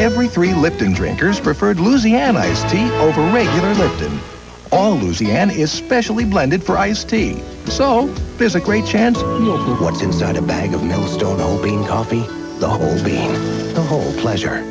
Every 3 Lipton drinkers preferred Louisiana iced tea over regular Lipton. All Louisiana is specially blended for iced tea. So, there's a great chance you'll... What's inside a bag of Millstone whole bean coffee? The whole bean. The whole pleasure.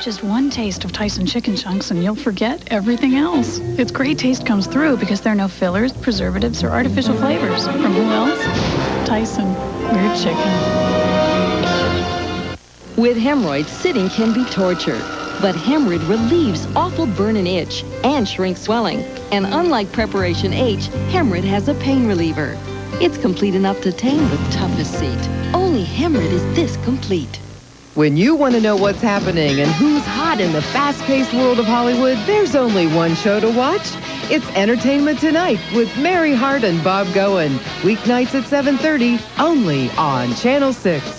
Just one taste of Tyson chicken chunks and you'll forget everything else. Its great taste comes through because there are no fillers, preservatives, or artificial flavors. From who else? Tyson, weird chicken. With hemorrhoids, sitting can be torture. But Hemorrhoid relieves awful burn and itch and shrinks swelling. And unlike Preparation H, Hemorrhoid has a pain reliever. It's complete enough to tame the toughest seat. Only Hemorrhoid is this complete. When you want to know what's happening and who's hot in the fast-paced world of Hollywood, there's only one show to watch. It's Entertainment Tonight with Mary Hart and Bob Goen. Weeknights at 7:30, only on Channel 6.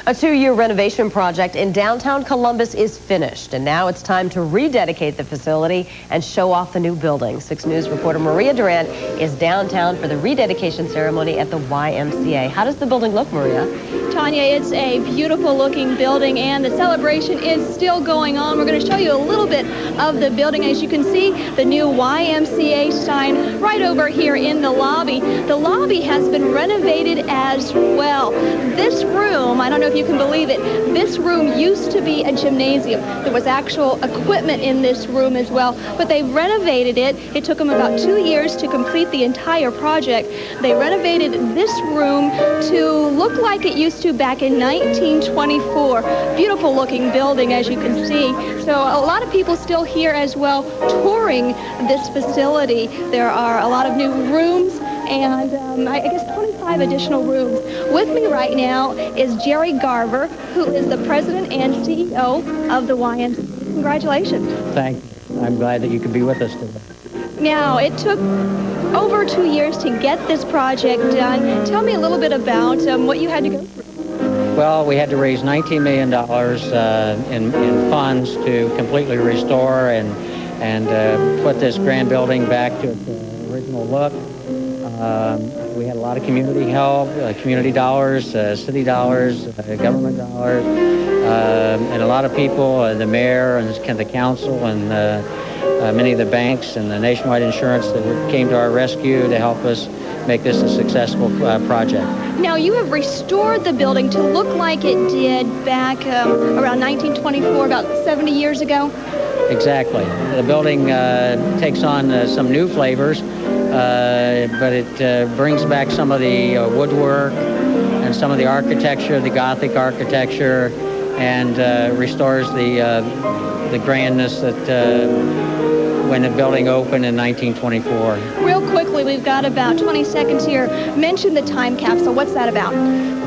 A 2-year renovation project in downtown Columbus is finished, and now it's time to rededicate the facility and show off the new building. 6 News reporter Maria Durant is downtown for the rededication ceremony at the YMCA. How does the building look, Maria? Tanya, it's a beautiful looking building and the celebration is still going on. We're going to show you a little bit of the building. As you can see, the new YMCA sign right over here in the lobby. The lobby has been renovated as well. This room, I don't know if you can believe it, this room used to be a gymnasium. There was actual equipment in this room as well, but they renovated it. It took them about 2 years to complete the entire project. They renovated this room to look like it used to back in 1924. Beautiful looking building, as you can see. So a lot of people still here as well touring this facility. There are a lot of new rooms and I guess 25 additional rooms. With me right now is Jerry Garver, who is the president and CEO of the YMCA. Congratulations. Thank you. I'm glad that you could be with us today. Now, it took over 2 years to get this project done. Tell me a little bit about what you had to go through. Well, we had to raise $19 million in funds to completely restore and put this grand building back to its original look. We had a lot of community help, community dollars, city dollars, government dollars, and a lot of people, the mayor and the council and many of the banks and the Nationwide Insurance that came to our rescue to help us make this a successful project. Now, you have restored the building to look like it did back around 1924, about 70 years ago. Exactly. The building takes on some new flavors, but it brings back some of the woodwork and some of the architecture, the Gothic architecture, and restores the grandness that when the building opened in 1924. Real quickly, we've got about 20 seconds here. Mention the time capsule. What's that about?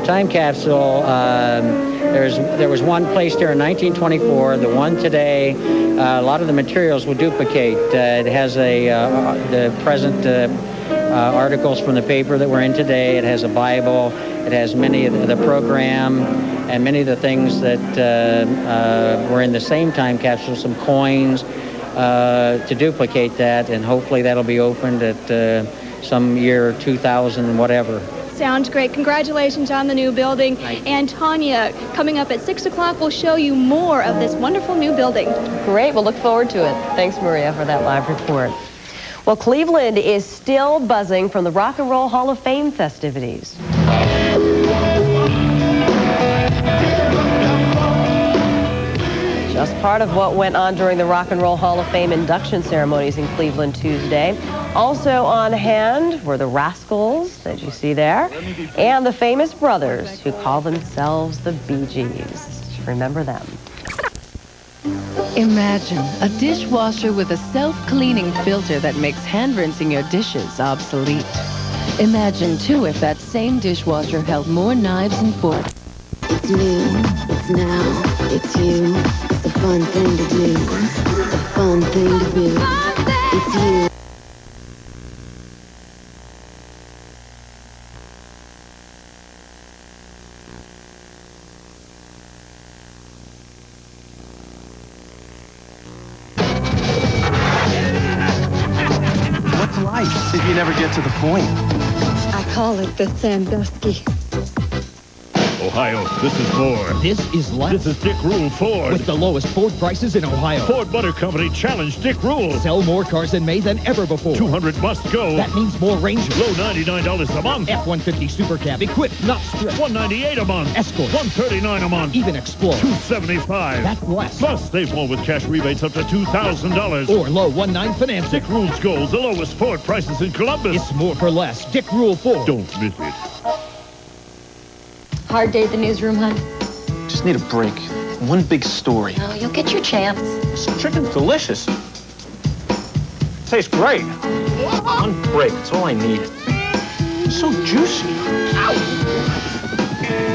Time capsule, there was one placed here in 1924. The one today, a lot of the materials will duplicate. It has the present articles from the paper that we're in today. It has a Bible. It has many of the program and many of the things that were in the same time capsule, some coins, to duplicate that, and hopefully that'll be opened at some year 2000, whatever. Sounds great. Congratulations on the new building. And Tanya, coming up at 6 o'clock, we'll show you more of this wonderful new building. Great. We'll look forward to it. Thanks, Maria, for that live report. Well, Cleveland is still buzzing from the Rock and Roll Hall of Fame festivities. Just part of what went on during the Rock and Roll Hall of Fame induction ceremonies in Cleveland Tuesday. Also on hand were the Rascals, that you see there, and the famous brothers who call themselves the Bee Gees. Remember them. Imagine a dishwasher with a self-cleaning filter that makes hand-rinsing your dishes obsolete. Imagine, too, if that same dishwasher held more knives and forks. It's new, it's now, it's you. It's a fun thing to do. It's a fun thing to do. It's you. life if you never get to the point. I call it the Sandusky. Ohio, this is Ford. This is Lex. This is Dick Rule Ford. With the lowest Ford prices in Ohio. Ford Motor Company challenged Dick Rule. Sell more cars in May than ever before. 200 must go. That means more Ranger. Low $99 a month. F-150 Super Cab, equipped, not stripped. $198 a month. Escort. $139 a month. Even Explorer. $275. That's less. Plus, save more with cash rebates up to $2,000. Or low 1.9 financing. Dick Rule's Gold, the lowest Ford prices in Columbus. It's more for less. Dick Rule Ford. Don't miss it. Hard day at the newsroom, hon? Just need a break. One big story. Oh, you'll get your chance. This chicken's delicious. Tastes great. One break, that's all I need. It's so juicy. Ow!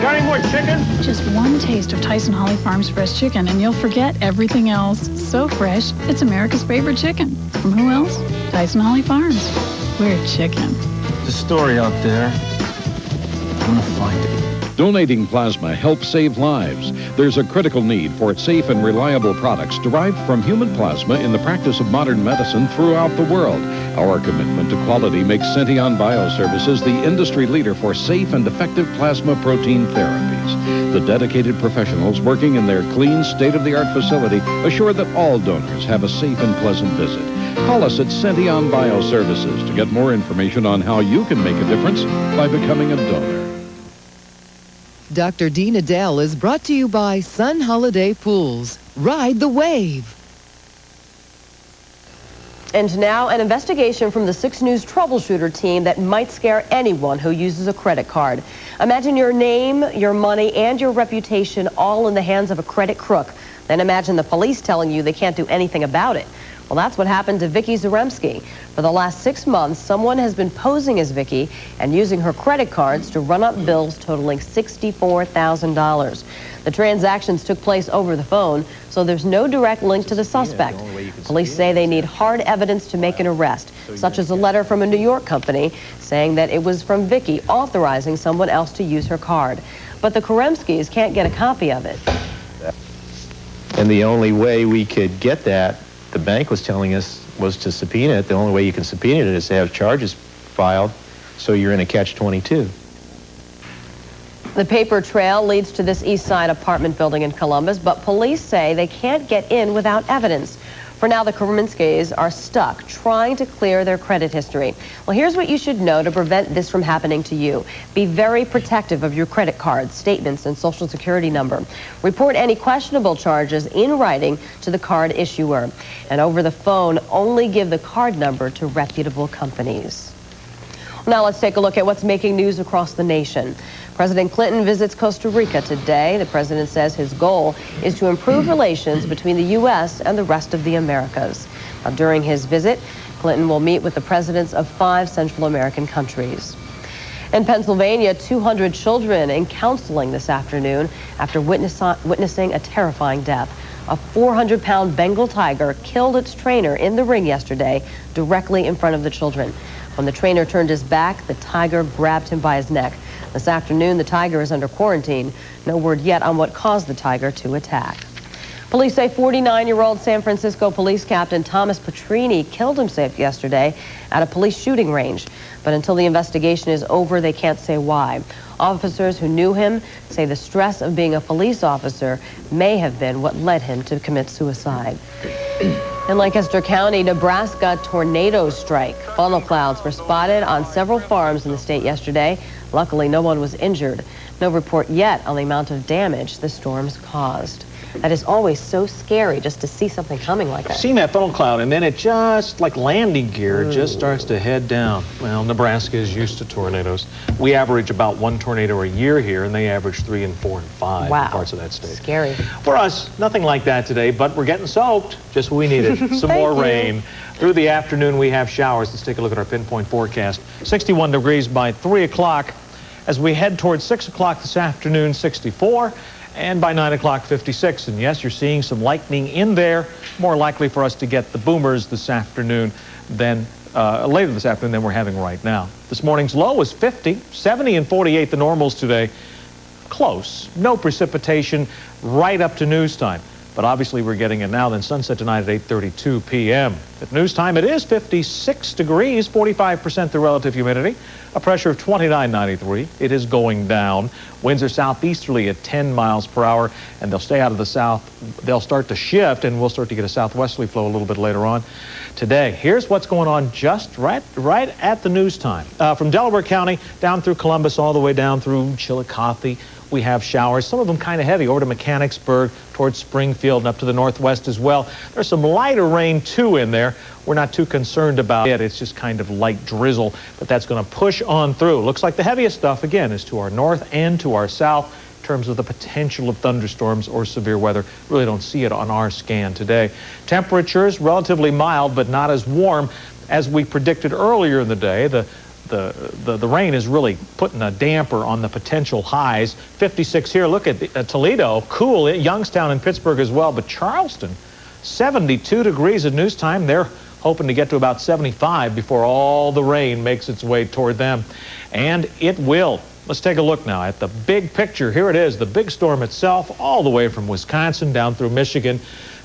Got any more chicken? Just one taste of Tyson Holly Farms fresh chicken and you'll forget everything else. So fresh, it's America's favorite chicken. From who else? Tyson Holly Farms. We're chicken. There's a story out there. I'm gonna find it. Donating plasma helps save lives. There's a critical need for safe and reliable products derived from human plasma in the practice of modern medicine throughout the world. Our commitment to quality makes Sention Bioservices the industry leader for safe and effective plasma protein therapies. The dedicated professionals working in their clean, state-of-the-art facility assure that all donors have a safe and pleasant visit. Call us at Sention Bioservices to get more information on how you can make a difference by becoming a donor. Dr. Dean Adele is brought to you by Sun Holiday Pools. Ride the wave. And now an investigation from the 6 News troubleshooter team that might scare anyone who uses a credit card. Imagine your name, your money, and your reputation all in the hands of a credit crook. Then imagine the police telling you they can't do anything about it. Well, that's what happened to Vicky Zaremski. For the last 6 months, someone has been posing as Vicky and using her credit cards to run up bills totaling $64,000. The transactions took place over the phone, so there's no direct link to the suspect. Police say they need hard evidence to make an arrest, such as a letter from a New York company saying that it was from Vicky authorizing someone else to use her card. But the Karemskis can't get a copy of it. And the only way we could get that, the bank was telling us, was to subpoena it. The only way you can subpoena it is to have charges filed, so you're in a catch-22. The paper trail leads to this East Side apartment building in Columbus, but police say they can't get in without evidence. For now, the Kaminskis are stuck trying to clear their credit history. Well, here's what you should know to prevent this from happening to you. Be very protective of your credit cards, statements, and Social Security number. Report any questionable charges in writing to the card issuer. And over the phone, only give the card number to reputable companies. Now let's take a look at what's making news across the nation. President Clinton visits Costa Rica today. The president says his goal is to improve relations between the U.S. and the rest of the Americas. Now, during his visit, Clinton will meet with the presidents of 5 Central American countries. In Pennsylvania, 200 children in counseling this afternoon after witnessing a terrifying death. A 400-pound Bengal tiger killed its trainer in the ring yesterday, directly in front of the children. When the trainer turned his back, the tiger grabbed him by his neck. This afternoon, the tiger is under quarantine. No word yet on what caused the tiger to attack. Police say 49-year-old San Francisco police captain Thomas Petrini killed himself yesterday at a police shooting range. But until the investigation is over, they can't say why. Officers who knew him say the stress of being a police officer may have been what led him to commit suicide. In Lancaster County, Nebraska, tornadoes strike. Funnel clouds were spotted on several farms in the state yesterday. Luckily, no one was injured. No report yet on the amount of damage the storms caused. That is always so scary just to see something coming like that. Seen that funnel cloud, and then it just, like landing gear, just starts to head down. Well, Nebraska is used to tornadoes. We average about 1 tornado a year here, and they average 3 and 4 and 5 in parts of that state. Scary. For us, nothing like that today, but we're getting soaked, just what we needed. Some more rain. Through the afternoon, we have showers. Let's take a look at our pinpoint forecast. 61 degrees by 3 o'clock. As we head towards 6 o'clock this afternoon, 64. And by 9 o'clock, 56. And yes, you're seeing some lightning in there. More likely for us to get the boomers this afternoon than later this afternoon than we're having right now. This morning's low is 50, 70 and 48 the normals today. Close. No precipitation right up to news time. but obviously we're getting it now. Then sunset tonight at 8:32 p.m. At news time, it is 56 degrees, 45% the relative humidity, a pressure of 29.93. It is going down. Winds are southeasterly at 10 miles per hour, and they'll stay out of the south. They'll start to shift, and we'll start to get a southwesterly flow a little bit later on today. Here's what's going on just right at the news time. From Delaware County down through Columbus, all the way down through Chillicothe, we have showers, some of them kind of heavy, over to Mechanicsburg, towards Springfield, and up to the northwest as well. There's some lighter rain, too, in there. We're not too concerned about it. It's just kind of light drizzle, but that's going to push on through. Looks like the heaviest stuff, again, is to our north and to our south in terms of the potential of thunderstorms or severe weather. Really don't see it on our scan today. Temperatures relatively mild, but not as warm as we predicted earlier in the day. The rain is really putting a damper on the potential highs. 56 here. Look at Toledo, cool. Youngstown and Pittsburgh as well. But Charleston, 72 degrees at news time. They're hoping to get to about 75 before all the rain makes its way toward them. And it will. Let's take a look now at the big picture. Here it is, the big storm itself, all the way from Wisconsin down through Michigan,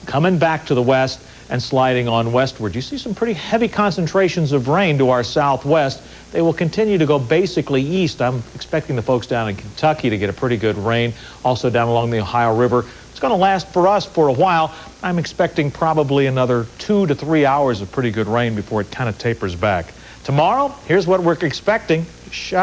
coming back to the west and sliding on westward. You see some pretty heavy concentrations of rain to our southwest. They will continue to go basically east. I'm expecting the folks down in Kentucky to get a pretty good rain. Also down along the Ohio River. It's going to last for us for a while. I'm expecting probably another 2 to 3 hours of pretty good rain before it kind of tapers back. Tomorrow, here's what we're expecting.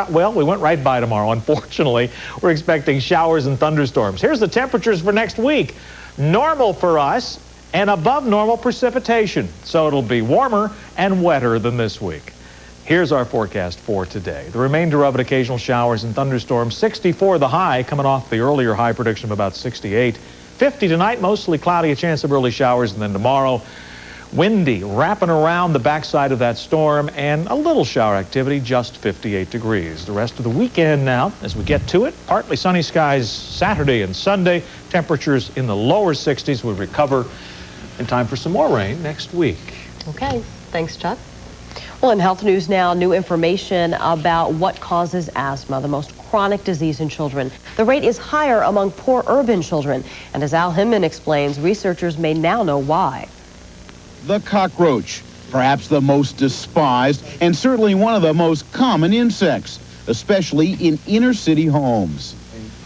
Well, we went right by tomorrow, unfortunately. We're expecting showers and thunderstorms. Here's the temperatures for next week. Normal for us and above normal precipitation. So it'll be warmer and wetter than this week. Here's our forecast for today. The remainder of it, occasional showers and thunderstorms. 64 the high, coming off the earlier high prediction of about 68. 50 tonight, mostly cloudy, a chance of early showers. And then tomorrow, windy, wrapping around the backside of that storm, and a little shower activity, just 58 degrees. The rest of the weekend now, as we get to it, partly sunny skies Saturday and Sunday. Temperatures in the lower 60s. We recover in time for some more rain next week. Okay, thanks, Chuck. Well, in health news now, new information about what causes asthma, the most chronic disease in children. The rate is higher among poor urban children. And as Al Hinman explains, researchers may now know why. The cockroach, perhaps the most despised and certainly one of the most common insects, especially in inner city homes.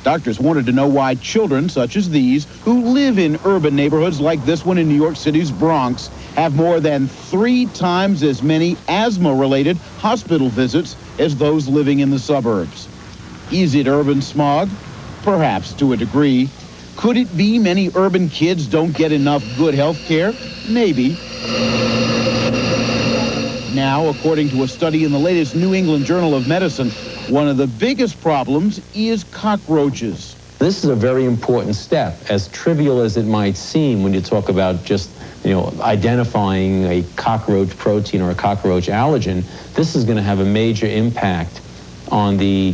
Doctors wanted to know why children such as these, who live in urban neighborhoods like this one in New York City's Bronx, have more than 3 times as many asthma-related hospital visits as those living in the suburbs. Is it urban smog? Perhaps to a degree. Could it be many urban kids don't get enough good health care? Maybe. Now, according to a study in the latest New England Journal of Medicine, one of the biggest problems is cockroaches. This is a very important step, as trivial as it might seem when you talk about just, identifying a cockroach protein or a cockroach allergen. This is going to have a major impact on the